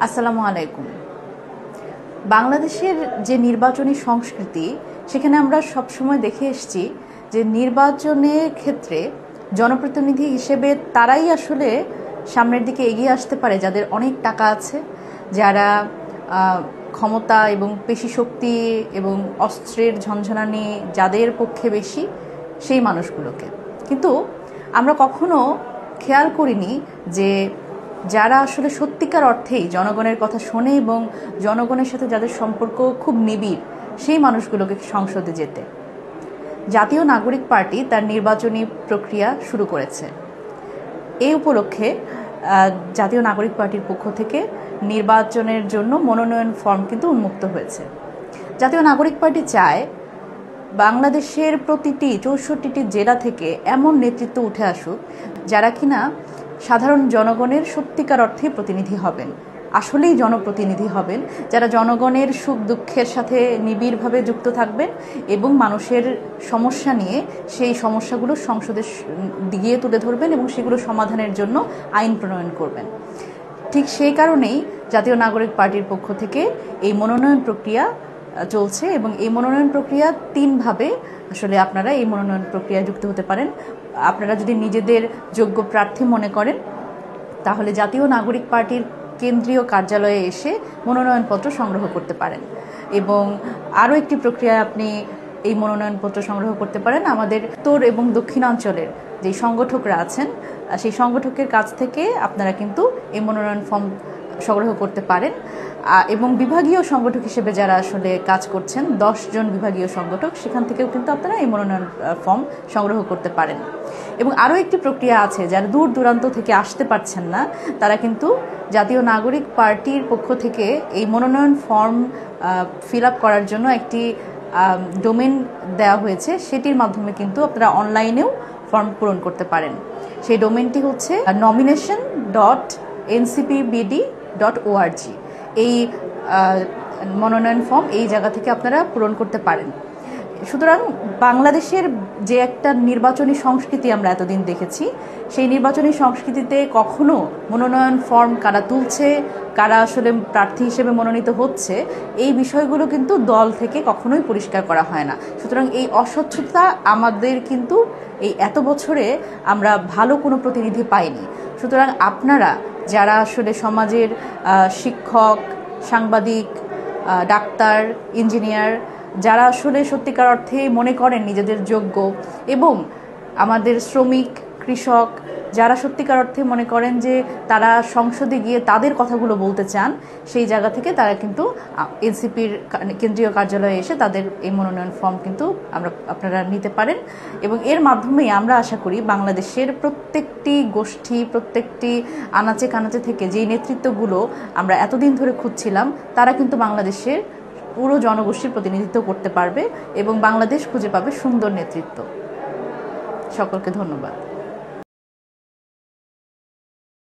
আসসালামু আলাইকুম। বাংলাদেশের যে নির্বাচনী সংস্কৃতি, সেখানে আমরা সবসময় দেখে এসেছি যে নির্বাচনের ক্ষেত্রে জনপ্রতিনিধি হিসেবে তারাই আসলে সামনের দিকে এগিয়ে আসতে পারে যাদের অনেক টাকা আছে, যারা ক্ষমতা এবং পেশিশক্তি এবং অস্ত্রের ঝনঝনানি যাদের পক্ষে বেশি, সেই মানুষগুলোকে। কিন্তু আমরা কখনো খেয়াল করিনি যে যারা আসলে সত্যিকার অর্থেই জনগণের কথা শোনে এবং জনগণের সাথে যাদের সম্পর্ক খুব নিবিড়, সেই মানুষগুলোকে সংসদে যেতে। জাতীয় নাগরিক পার্টি তার নির্বাচনী প্রক্রিয়া শুরু করেছে। এই উপলক্ষে জাতীয় নাগরিক পার্টির পক্ষ থেকে নির্বাচনের জন্য মনোনয়ন ফর্ম কিন্তু উন্মুক্ত হয়েছে। জাতীয় নাগরিক পার্টি চায় বাংলাদেশের প্রতিটি ৬৪টি জেলা থেকে এমন নেতৃত্ব উঠে আসুক যারা কিনা সাধারণ জনগণের সত্যিকার অর্থে প্রতিনিধি হবেন, আসলেই জনপ্রতিনিধি হবেন, যারা জনগণের সুখ দুঃখের সাথে নিবিড়ভাবে যুক্ত থাকবেন এবং মানুষের সমস্যা নিয়ে সেই সমস্যাগুলো সংসদে গিয়ে তুলে ধরবেন এবং সেগুলো সমাধানের জন্য আইন প্রণয়ন করবেন। ঠিক সেই কারণেই জাতীয় নাগরিক পার্টির পক্ষ থেকে এই মনোনয়ন প্রক্রিয়া চলছে এবং এই মনোনয়ন প্রক্রিয়া ৩ ভাবে আসলে আপনারা এই মনোনয়ন প্রক্রিয়ায় যুক্ত হতে পারেন। আপনারা যদি নিজেদের যোগ্য প্রার্থী মনে করেন, তাহলে জাতীয় নাগরিক পার্টির কেন্দ্রীয় কার্যালয়ে এসে মনোনয়নপত্র সংগ্রহ করতে পারেন। এবং আরও একটি প্রক্রিয়ায় আপনি এই মনোনয়নপত্র সংগ্রহ করতে পারেন আমাদের উত্তর এবং দক্ষিণাঞ্চলের যে সংগঠকরা আছেন, সেই সংগঠকের কাছ থেকে আপনারা কিন্তু এই মনোনয়ন ফর্ম সংগ্রহ করতে পারেন। এবং বিভাগীয় সংগঠক হিসেবে যারা আসলে কাজ করছেন, 10 জন বিভাগীয় সংগঠক, সেখান থেকেও কিন্তু আপনারা এই মনোনয়ন ফর্ম সংগ্রহ করতে পারেন। এবং আরও একটি প্রক্রিয়া আছে, যারা দূর দূরান্ত থেকে আসতে পারছেন না, তারা কিন্তু জাতীয় নাগরিক পার্টির পক্ষ থেকে এই মনোনয়ন ফর্ম ফিল আপ করার জন্য একটি ডোমেন দেওয়া হয়েছে, সেটির মাধ্যমে কিন্তু আপনারা অনলাইনেও ফর্ম পূরণ করতে পারেন। সেই ডোমেনটি হচ্ছে nomination.ncpbd.org। এই মনোনয়ন ফর্ম এই জায়গা থেকে আপনারা পূরণ করতে পারেন। সুতরাং বাংলাদেশের যে একটা নির্বাচনী সংস্কৃতি আমরা এতদিন দেখেছি, সেই নির্বাচনী সংস্কৃতিতে কখনো মনোনয়ন ফর্ম কারা তুলছে, কারা আসলে প্রার্থী হিসেবে মনোনীত হচ্ছে, এই বিষয়গুলো কিন্তু দল থেকে কখনোই পরিষ্কার করা হয় না। সুতরাং এই অস্বচ্ছতা আমাদের কিন্তু এই এত বছরে আমরা ভালো কোনো প্রতিনিধি পাইনি। সুতরাং আপনারা যারা আসলে সমাজের শিক্ষক, সাংবাদিক, ডাক্তার, ইঞ্জিনিয়ার, যারা আসলে সত্যিকার অর্থে মনে করেন নিজেদের যোগ্য, এবং আমাদের শ্রমিক, কৃষক, যারা সত্যিকার অর্থে মনে করেন যে তারা সংসদে গিয়ে তাদের কথাগুলো বলতে চান, সেই জায়গা থেকে তারা কিন্তু এনসিপির কেন্দ্রীয় কার্যালয়ে এসে তাদের এই মনোনয়ন ফর্ম কিন্তু আপনারা নিতে পারেন। এবং এর মাধ্যমেই আমরা আশা করি বাংলাদেশের প্রত্যেকটি গোষ্ঠী, প্রত্যেকটি আনাচে কানাচে থেকে যেই নেতৃত্বগুলো আমরা এতদিন ধরে খুঁজছিলাম, তারা কিন্তু বাংলাদেশের পুরো জনগোষ্ঠীর প্রতিনিধিত্ব করতে পারবে এবং বাংলাদেশ খুঁজে পাবে সুন্দর নেতৃত্ব। সকলকে ধন্যবাদ।